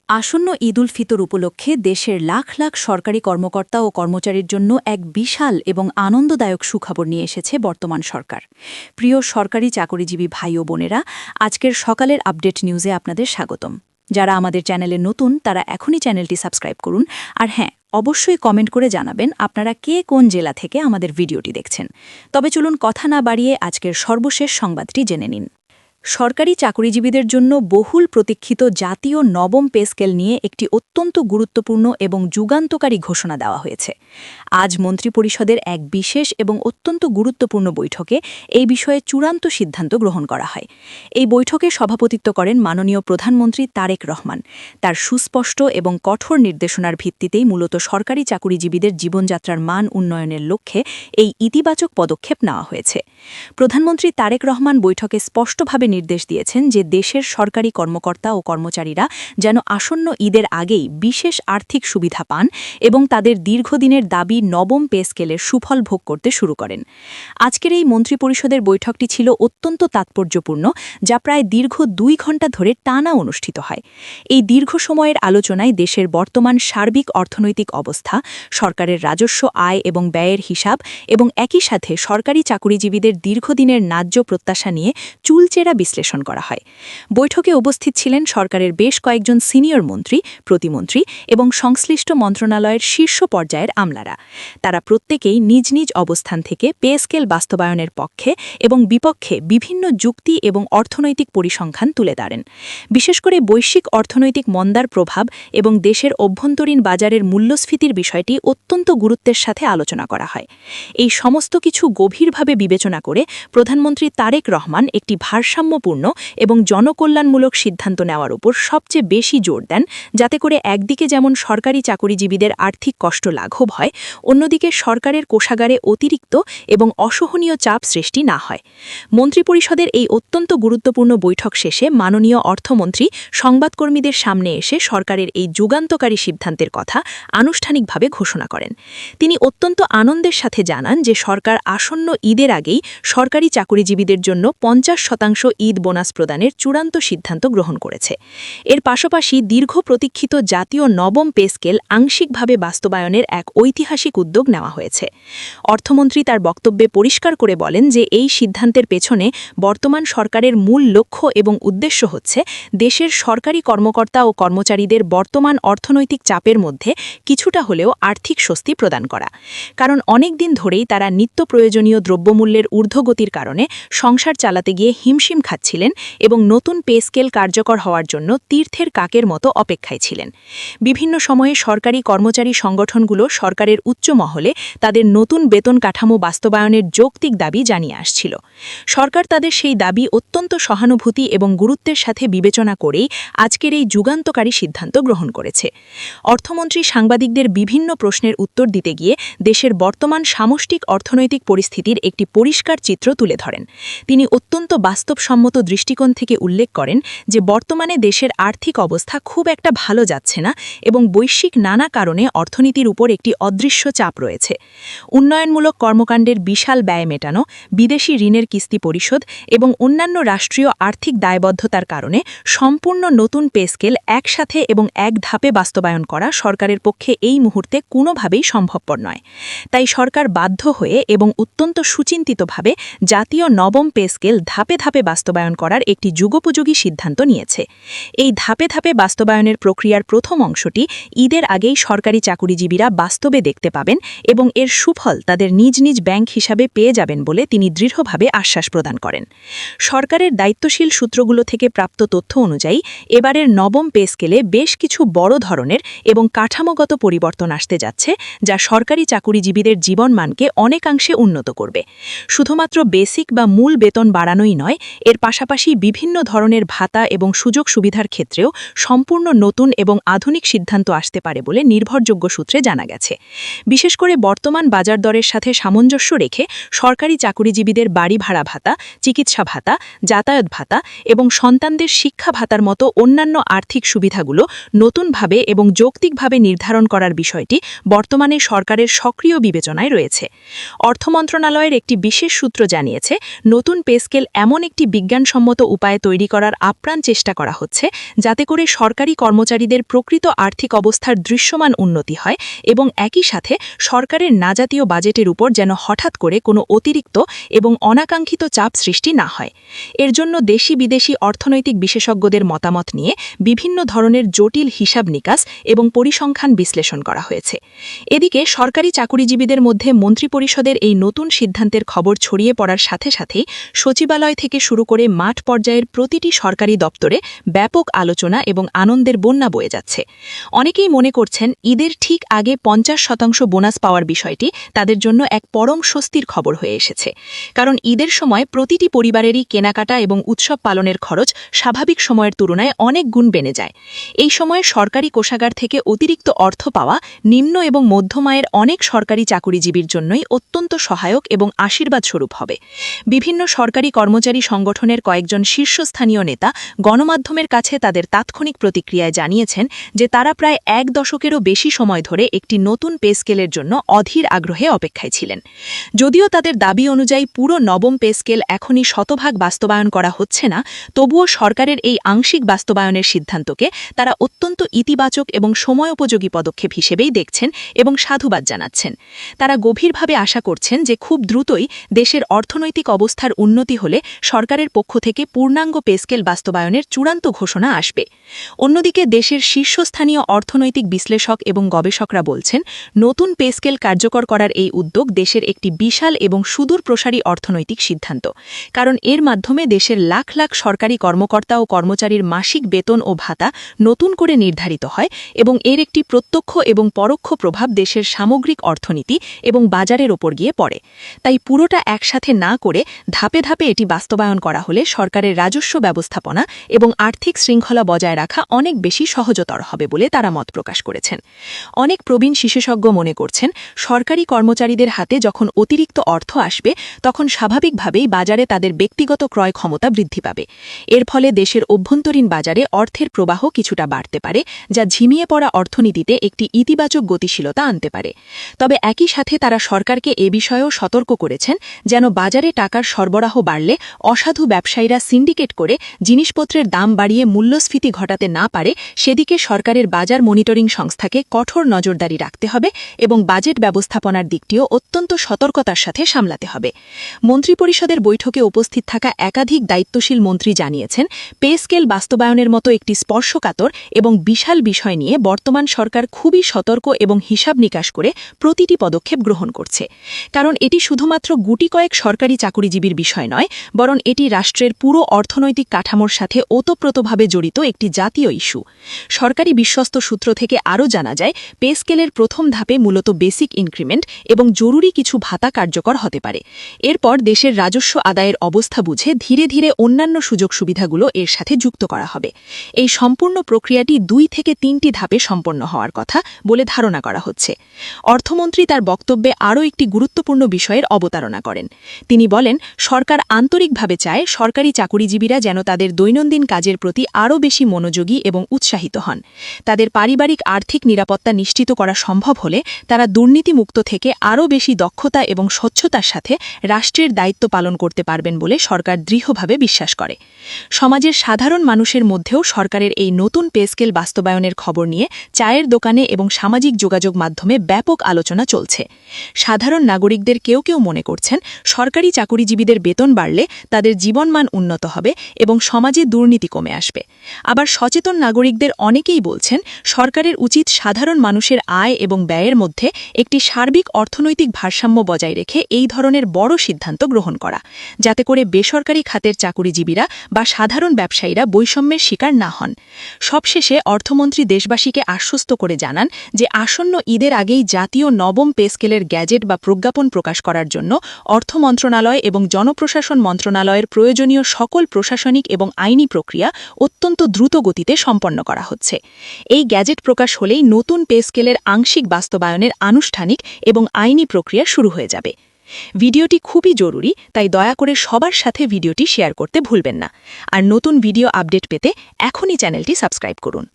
আসন্ন ঈদ উল ফিতর উপলক্ষে দেশের লাখ লাখ সরকারি কর্মকর্তা ও কর্মচারীর জন্য এক বিশাল এবং আনন্দদায়ক সুখবর নিয়ে এসেছে বর্তমান সরকার। প্রিয় সরকারি চাকরিজীবী ভাই ও বোনেরা, আজকের সকালের আপডেট নিউজে আপনাদের স্বাগতম। যারা আমাদের চ্যানেলে নতুন তারা এখনই চ্যানেলটি সাবস্ক্রাইব করুন, আর হ্যাঁ, অবশ্যই কমেন্ট করে জানাবেন আপনারা কে কোন জেলা থেকে আমাদের ভিডিওটি দেখছেন। তবে চলুন কথা না বাড়িয়ে আজকের সর্বশেষ সংবাদটি জেনে নিন। সরকারি চাকরিজীবীদের জন্য বহুল প্রতীক্ষিত জাতীয় নবম পে স্কেল নিয়ে একটি অত্যন্ত গুরুত্বপূর্ণ এবং যুগান্তকারী ঘোষণা দেওয়া হয়েছে। আজ মন্ত্রিপরিষদের এক বিশেষ এবং অত্যন্ত গুরুত্বপূর্ণ বৈঠকে এই বিষয়ে চূড়ান্ত সিদ্ধান্ত গ্রহণ করা হয়। এই বৈঠকে সভাপতিত্ব করেন মাননীয় প্রধানমন্ত্রী তারেক রহমান। তার সুস্পষ্ট এবং কঠোর নির্দেশনার ভিত্তিতেই মূলত সরকারি চাকরিজীবীদের জীবনযাত্রার মান উন্নয়নের লক্ষ্যে এই ইতিবাচক পদক্ষেপ নেওয়া হয়েছে। প্রধানমন্ত্রী তারেক রহমান বৈঠকে স্পষ্টভাবে নির্দেশ দিয়েছেন যে দেশের সরকারি কর্মকর্তা ও কর্মচারীরা যেন আসন্ন ঈদের আগেই বিশেষ আর্থিক সুবিধা পান এবং তাদের দীর্ঘদিনের দাবি নবম পে স্কেলের সুফল ভোগ করতে শুরু করেন। আজকের এই মন্ত্রিপরিষদের বৈঠকটি ছিল অত্যন্ত তাৎপর্যপূর্ণ, যা প্রায় দীর্ঘ 2 ঘণ্টা ধরে টানা অনুষ্ঠিত হয়। এই দীর্ঘ সময়ের আলোচনায় দেশের বর্তমান সার্বিক অর্থনৈতিক অবস্থা, সরকারের রাজস্ব আয় এবং ব্যয়ের হিসাব এবং একই সাথে সরকারি চাকরিজীবীদের দীর্ঘদিনের ন্যায্য প্রত্যাশা নিয়ে চুলচেরা বিশ্লেষণ করা হয়। বৈঠকে উপস্থিত ছিলেন সরকারের বেশ কয়েকজন সিনিয়র মন্ত্রী, প্রতিমন্ত্রী এবং সংশ্লিষ্ট মন্ত্রণালয়ের শীর্ষ পর্যায়ের আমলারা। তারা প্রত্যেকেই নিজ নিজ অবস্থান থেকে পে স্কেল বাস্তবায়নের পক্ষে এবং বিপক্ষে বিভিন্ন যুক্তি এবং অর্থনৈতিক পরিসংখ্যান তুলে ধরেন। বিশেষ করে বৈশ্বিক অর্থনৈতিক মন্দার প্রভাব এবং দেশের অভ্যন্তরীণ বাজারের মূল্যস্ফীতির বিষয়টি অত্যন্ত গুরুত্বের সাথে আলোচনা করা হয়। এই সমস্ত কিছু গভীরভাবে বিবেচনা করে প্রধানমন্ত্রী তারেক রহমান একটি ভারসাম্যপূর্ণ এবং জনকল্যাণমূলক সিদ্ধান্ত নেওয়ার উপর সবচেয়ে বেশি জোর দেন, যাতে করে একদিকে যেমন সরকারি চাকরিজীবীদের আর্থিক কষ্ট লাঘব হয়, অন্যদিকে সরকারের কোষাগারে অতিরিক্ত এবং অসহনীয় চাপ সৃষ্টি না হয়। মন্ত্রিপরিষদের এই অত্যন্ত গুরুত্বপূর্ণ বৈঠক শেষে মাননীয় অর্থমন্ত্রী সংবাদকর্মীদের সামনে এসে সরকারের এই যুগান্তকারী সিদ্ধান্তের কথা আনুষ্ঠানিকভাবে ঘোষণা করেন। তিনি অত্যন্ত আনন্দের সাথে জানান যে সরকার আসন্ন ঈদের আগেই সরকারি চাকরিজীবীদের জন্য 50% ঈদ বোনাস প্রদানের চূড়ান্ত সিদ্ধান্ত গ্রহণ করেছে। এর পাশাপাশি দীর্ঘ প্রতীক্ষিত জাতীয় নবম পে স্কেল আংশিকভাবে বাস্তবায়নের এক ঐতিহাসিক উদ্যোগ নেওয়া হয়েছে। অর্থমন্ত্রী তার বক্তব্যে পরিষ্কার করে বলেন যে এই সিদ্ধান্তের পেছনে বর্তমান সরকারের মূল লক্ষ্য এবং উদ্দেশ্য হচ্ছে দেশের সরকারি কর্মকর্তা ও কর্মচারীদের বর্তমান অর্থনৈতিক চাপের মধ্যে কিছুটা হলেও আর্থিক স্বস্তি প্রদান করা। কারণ অনেক দিন ধরেই তারা নিত্য প্রয়োজনীয় দ্রব্যমূল্যের ঊর্ধ্বগতির কারণে সংসার চালাতে গিয়ে হিমশিম খাচ্ছিলেন এবং নতুন পে স্কেল কার্যকর হওয়ার জন্য তীর্থের কাকের মতো অপেক্ষায় ছিলেন। বিভিন্ন সময়ে সরকারি কর্মচারী সংগঠনগুলো সরকারের উচ্চ মহলে তাদের নতুন বেতন কাঠামো বাস্তবায়নের যৌক্তিক দাবি জানিয়ে আসছিল। সরকার তাদের সেই দাবি অত্যন্ত সহানুভূতি এবং গুরুত্বের সাথে বিবেচনা করেই আজকের এই যুগান্তকারী সিদ্ধান্ত গ্রহণ করেছে। অর্থমন্ত্রী সাংবাদিকদের বিভিন্ন প্রশ্নের উত্তর দিতে গিয়ে দেশের বর্তমান সামষ্টিক অর্থনৈতিক পরিস্থিতির একটি পরিষ্কার চিত্র তুলে ধরেন। তিনি অত্যন্ত বাস্তবসম্মত দৃষ্টিকোণ থেকে উল্লেখ করেন যে বর্তমানে দেশের আর্থিক অবস্থা খুব একটা ভালো যাচ্ছে না এবং বৈশ্বিক নানা কারণে অর্থনীতির উপর একটি অদৃশ্য চাপ রয়েছে। উন্নয়নমূলক কর্মকাণ্ডের বিশাল ব্যয় মেটানো, বিদেশি ঋণের কিস্তি পরিশোধ এবং অন্যান্য রাষ্ট্রীয় আর্থিক দায়বদ্ধতার কারণে সম্পূর্ণ নতুন পে স্কেল একসাথে এবং এক ধাপে বাস্তবায়ন করা সরকারের পক্ষে এই মুহূর্তে কোনোভাবেই সম্ভবপর নয়। তাই সরকার বাধ্য হয়ে এবং অত্যন্ত সুচিন্তিতভাবে জাতীয় নবম পে স্কেল ধাপে ধাপে বাস্তবায়ন করার একটি যুগোপযোগী সিদ্ধান্ত নিয়েছে। এই ধাপে ধাপে বাস্তবায়নের প্রক্রিয়ার প্রথম অংশটি ঈদের আগেই সরকারি চাকরিজীবীরা বাস্তবে দেখতে পাবেন এবং এর সুফল তাদের নিজ নিজ ব্যাংক হিসাবে পেয়ে যাবেন বলে তিনি দৃঢ়ভাবে আশ্বাস প্রদান করেন। সরকারের দায়িত্বশীল সূত্রগুলো থেকে প্রাপ্ত তথ্য অনুযায়ী এবারের নবম পে স্কেলে বেশ কিছু বড় ধরনের এবং কাঠামোগত পরিবর্তন আসতে যাচ্ছে, যা সরকারি চাকরিজীবীদের জীবনমানকে অনেকাংশে উন্নত করবে। শুধুমাত্র বেসিক বা মূল বেতন বাড়ানোই নয়, এর পাশাপাশি বিভিন্ন ধরনের ভাতা এবং সুযোগ সুবিধার ক্ষেত্রেও সম্পূর্ণ নতুন এবং আধুনিক সিদ্ধান্ত আসতে পারে বলে নির্ভরযোগ্য সূত্রে জানা গেছে। বিশেষ করে বর্তমান বাজার দরের সাথে সামঞ্জস্য রেখে সরকারি চাকরিজীবীদের বাড়ি ভাড়া ভাতা, চিকিৎসা ভাতা, যাতায়াত ভাতা এবং সন্তানদের শিক্ষা ভাতার মতো অন্যান্য আর্থিক সুবিধাগুলো নতুনভাবে এবং যৌক্তিকভাবে নির্ধারণ করার বিষয়টি বর্তমানে সরকারের সক্রিয় বিবেচনায় রয়েছে। অর্থ মন্ত্রণালয়ের একটি বিশেষ সূত্র জানিয়েছে, নতুন পে স্কেল এমন একটি বিজ্ঞানসম্মত উপায়ে তৈরি করার আপ্রাণ চেষ্টা করা হচ্ছে, যাতে করে সরকারি কর্মচারীদের প্রকৃত আর্থিক অবস্থার দৃশ্যমান উন্নতি হয় এবং একই সাথে সরকারের নাজাতীয় বাজেটের উপর যেন হঠাৎ করে কোনো অতিরিক্ত এবং অনাকাঙ্ক্ষিত চাপ সৃষ্টি না হয়। এর জন্য দেশি বিদেশি অর্থনৈতিক বিশেষজ্ঞদের মতামত নিয়ে বিভিন্ন ধরনের জটিল হিসাব নিকাশ এবং পরিসংখ্যান বিশ্লেষণ করা হয়েছে। এদিকে সরকারি চাকুরিজীবীদের মধ্যে মন্ত্রিপরিষদের এই নতুন সিদ্ধান্তের খবর ছড়িয়ে পড়ার সাথে সাথেই সচিবালয় থেকে শুরু করে মাঠ পর্যায়ের প্রতিটি সরকারি দপ্তরে ব্যাপক আলোচনা এবং আনন্দের বন্যা বয়ে যাচ্ছে। অনেকেই মনে করছেন ঈদের ঠিক আগে 50% বোনাস পাওয়ার বিষয়টি তাদের জন্য এক পরম স্বস্তির খবর হয়ে এসেছে। কারণ ঈদের সময় প্রতিটি পরিবারেরই কেনাকাটা এবং উৎসব পালনের খরচ স্বাভাবিক সময়ের তুলনায় অনেক গুণ বেড়ে যায়। এই সময়ে সরকারি কোষাগার থেকে অতিরিক্ত অর্থ পাওয়া নিম্ন এবং মধ্যম আয়ের অনেক সরকারি চাকুরিজীবীর জন্যই অত্যন্ত সহায়ক এবং আশীর্বাদ স্বরূপ হবে। বিভিন্ন সরকারি কর্মচারী সংগঠনের কয়েকজন শীর্ষস্থানীয় নেতা গণমাধ্যমের কাছে তাদের তাৎক্ষণিক প্রতিক্রিয়ায় জানিয়েছেন যে তারা প্রায় 1 দশকেরও বেশি সময় ধরে একটি নতুন পে স্কেলের জন্য অধীর আগ্রহে অপেক্ষায় ছিলেন। যদিও তাদের দাবি অনুযায়ী পুরো নবম পে স্কেল এখনই শতভাগ বাস্তবায়ন করা হচ্ছে না, তবুও সরকারের এই আংশিক বাস্তবায়নের সিদ্ধান্তকে তারা অত্যন্ত ইতিবাচক এবং সময়োপযোগী পদক্ষেপ হিসেবেই দেখছেন এবং সাধুবাদ জানাচ্ছেন। তারা গভীরভাবে আশা করছেন যে খুব দ্রুতই দেশের অর্থনৈতিক অবস্থার উন্নতি হলে সরকারের পক্ষ থেকে পূর্ণাঙ্গ পে স্কেল বাস্তবায়নের চূড়ান্ত ঘোষণা আসবে। অন্যদিকে দেশের শীর্ষস্থানীয় অর্থনৈতিক বিশ্লেষক এবং গবেষকরা বলছেন, নতুন পে স্কেল কার্যকর করার এই উদ্যোগ দেশের একটি বিশাল এবং সুদূর প্রসারী অর্থনৈতিক সিদ্ধান্ত। কারণ এর মাধ্যমে দেশের লাখ লাখ সরকারি কর্মকর্তা ও কর্মচারীর মাসিক বেতন ও ভাতা নতুন করে নির্ধারিত হয় এবং এর একটি প্রত্যক্ষ এবং পরোক্ষ প্রভাব দেশের সামগ্রিক অর্থনীতি এবং বাজারের ওপর গিয়ে পড়ে। তাই পুরোটা একসাথে না করে ধাপে ধাপে এটি বাস্তবায়ন করা হলে সরকারের রাজস্ব ব্যবস্থাপনা এবং আর্থিক শৃঙ্খলা বজায় রাখা অনেক বেশি সহজতর হবে বলে তারা মত প্রকাশ করেছেন। অনেক প্রবীণ বিশেষজ্ঞ মনে করছেন, সরকারি কর্মচারীদের হাতে যখন অতিরিক্ত অর্থ আসবে তখন স্বাভাবিকভাবেই বাজারে তাদের ব্যক্তিগত ক্রয় ক্ষমতা বৃদ্ধি পাবে। এর ফলে দেশের অভ্যন্তরীণ বাজারে অর্থের প্রবাহ কিছুটা বাড়তে পারে, যা ঝিমিয়ে পড়া অর্থনীতিতে একটি ইতিবাচক গতিশীলতা আনতে পারে। তবে একই সাথে তারা সরকারকে এ বিষয়েও সতর্ক করেছেন যেন বাজারে টাকার সরবরাহ বাড়লে অসাধু ব্যবসায়ীরা সিন্ডিকেট করে জিনিসপত্রের দাম বাড়িয়ে মূল্যস্ফীতি ঘটাতে না পারে, সেদিকে সরকারের বাজার মনিটরিং সংস্থাকে কঠোর নজরদারি রাখতে হবে এবং বাজেট ব্যবস্থাপনার দিকটিও অত্যন্ত সতর্কতার সাথে সামলাতে হবে। মন্ত্রিপরিষদের বৈঠকে উপস্থিত থাকা একাধিক দায়িত্বশীল মন্ত্রী জানিয়েছেন, পে স্কেল বাস্তবায়নের মতো একটি স্পর্শকাতর এবং বিশাল বিষয় নিয়ে বর্তমান সরকার খুবই সতর্ক এবং হিসাব নিকাশ করে প্রতিটি পদক্ষেপ গ্রহণ করছে। কারণ এটি শুধুমাত্র গুটি কয়েক সরকারি চাকুরিজীবীর বিষয় নয়, বরং এটি রাষ্ট্রের পুরো অর্থনৈতিক কাঠামোর সাথে ওতপ্রোতভাবে জড়িত একটি জাতীয় ইস্যু। সরকারি বিশ্বস্ত সূত্র থেকে আরও জানা যায়, পে স্কেলের প্রথম ধাপে মূলত বেসিক ইনক্রিমেন্ট এবং জরুরি কিছু ভাতা কার্যকর হতে পারে। এরপর দেশের রাজস্ব আদায়ের অবস্থা বুঝে ধীরে ধীরে অন্যান্য সুযোগ সুবিধাগুলো এর সাথে যুক্ত করা হবে। এই সম্পূর্ণ প্রক্রিয়াটি 2 থেকে 3টি ধাপে সম্পন্ন হওয়ার কথা বলে ধারণা করা হচ্ছে। অর্থমন্ত্রী তার বক্তব্যে আরও একটি গুরুত্বপূর্ণ বিষয়ের অবতারণা করেন। তিনি বলেন, সরকার আন্তরিকভাবে চায় সরকারি চাকুরিজীবীরা যেন তাদের দৈনন্দিন কাজের প্রতি আরও বেশি মনোযোগী এবং উৎসাহিত হন। তাদের পারিবারিক আর্থিক নিরাপত্তা নিশ্চিত করা সম্ভব হলে তারা দুর্নীতিমুক্ত থেকে আরও বেশি দক্ষতা এবং স্বচ্ছতার সাথে রাষ্ট্রের দায়িত্ব পালন করতে পারবেন বলে সরকার দৃঢ়ভাবে বিশ্বাস করে। সমাজের সাধারণ মানুষের মধ্যেও সরকারের এই নতুন পে স্কেল বাস্তবায়নের খবর নিয়ে চায়ের দোকানে এবং সামাজিক যোগাযোগ মাধ্যমে ব্যাপক আলোচনা চলছে। সাধারণ নাগরিকদের কেউ কেউ মনে করছেন, সরকারি চাকুরিজীবীদের বেতন বাড়লে তাদের জীবনমান উন্নত হবে এবং সমাজে দুর্নীতি কমে আসবে। আবার সচেতন নাগরিকদের অনেকেই বলছেন, সরকারের উচিত সাধারণ মানুষের আয় এবং ব্যয়ের মধ্যে একটি সার্বিক অর্থনৈতিক ভারসাম্য বজায় রেখে এই ধরনের বড় সিদ্ধান্ত গ্রহণ করা, যাতে করে বেসরকারি খাতের চাকুরিজীবীরা বা সাধারণ ব্যবসায়ীরা বৈষম্যের শিকার না হন। সবশেষে অর্থমন্ত্রী দেশবাসীকে আশ্বস্ত করে জানান যে আসন্ন ঈদের আগেই জাতীয় নবম পে স্কেলের গ্যাজেট বা প্রজ্ঞাপন প্রকাশ করার জন্য অর্থ মন্ত্রণালয় এবং জনপ্রশাসন মন্ত্রণালয়ের প্রয়োজনীয় সকল প্রশাসনিক এবং আইনি প্রক্রিয়া অত্যন্ত দ্রুত গতিতে সম্পন্ন করা হচ্ছে। এই গ্যাজেট প্রকাশ হলেই নতুন পে স্কেলের আংশিক বাস্তবায়নের আনুষ্ঠানিক এবং আইনি প্রক্রিয়া শুরু হয়ে যাবে। ভিডিওটি খুবই জরুরি, তাই দয়া করে সবার সাথে ভিডিওটি শেয়ার করতে ভুলবেন না। আর নতুন ভিডিও আপডেট পেতে এখনই চ্যানেলটি সাবস্ক্রাইব করুন।